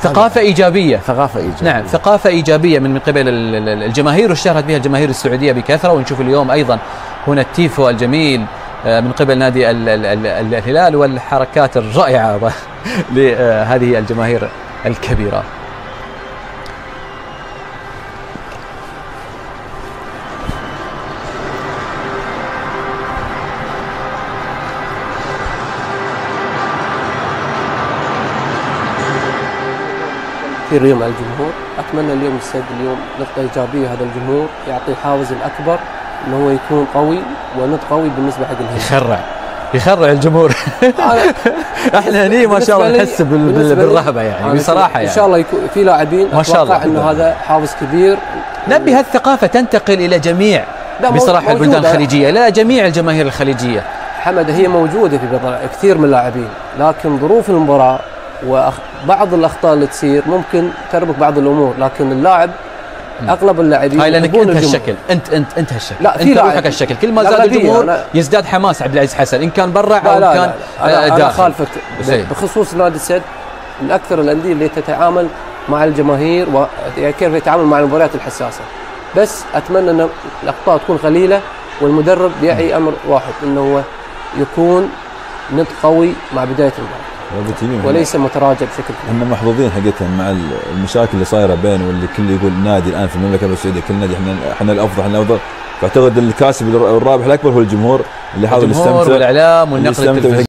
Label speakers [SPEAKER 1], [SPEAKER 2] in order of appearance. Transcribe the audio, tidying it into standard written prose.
[SPEAKER 1] ثقافة إيجابية.
[SPEAKER 2] ثقافة إيجابية.
[SPEAKER 1] نعم، ثقافة إيجابية من قبل الجماهير، واشتهرت بها الجماهير السعودية بكثرة. ونشوف اليوم أيضا هنا التيفو الجميل من قبل نادي الهلال، والحركات الرائعة لهذه الجماهير الكبيرة.
[SPEAKER 3] كثير اليوم على الجمهور. اتمنى اليوم السد اليوم نقطه ايجابيه، هذا الجمهور يعطي الحافز الاكبر انه هو يكون قوي ونط قوي بالنسبه حق الهلال.
[SPEAKER 1] يخرع الجمهور. احنا هني ما شاء الله نحس بالرهبه يعني بصراحه يعني.
[SPEAKER 3] ان شاء الله يكون في لاعبين اتوقع انه هذا حافز كبير.
[SPEAKER 1] نبي هالثقافه تنتقل الى جميع بصراحه البلدان الخليجيه، لا جميع الجماهير الخليجيه.
[SPEAKER 3] حمد هي موجوده في كثير من اللاعبين، لكن ظروف المباراه وبعض الاخطاء اللي تصير ممكن تربك بعض الامور، لكن اللاعب اغلب اللاعبين
[SPEAKER 1] هاي لانك انت هالشكل، انت هالشكل،
[SPEAKER 3] لا
[SPEAKER 1] انت روحك هالشكل، كل ما زاد الجمهور يزداد حماس عبد العزيز حسن، ان كان برا او
[SPEAKER 3] لا
[SPEAKER 1] كان
[SPEAKER 3] أنا خالفك بخصوص نادي السد. من اكثر الانديه اللي تتعامل مع الجماهير وكيف يتعامل مع المباريات الحساسه، بس اتمنى ان الاخطاء تكون قليله، والمدرب يعي امر واحد انه هو يكون نط قوي مع بدايه المباراه وليس متراجع بشكل كبير.
[SPEAKER 4] احنا محظوظين حقيقه مع المشاكل اللي صايره بين، واللي كل يقول نادي الان في المملكه العربيه السعوديه كل نادي احنا الافضل احنا الافضل، فاعتقد الكاسب الرابح الاكبر هو الجمهور اللي حاول يستمتع
[SPEAKER 1] والاعلام والنقل التلفزيوني.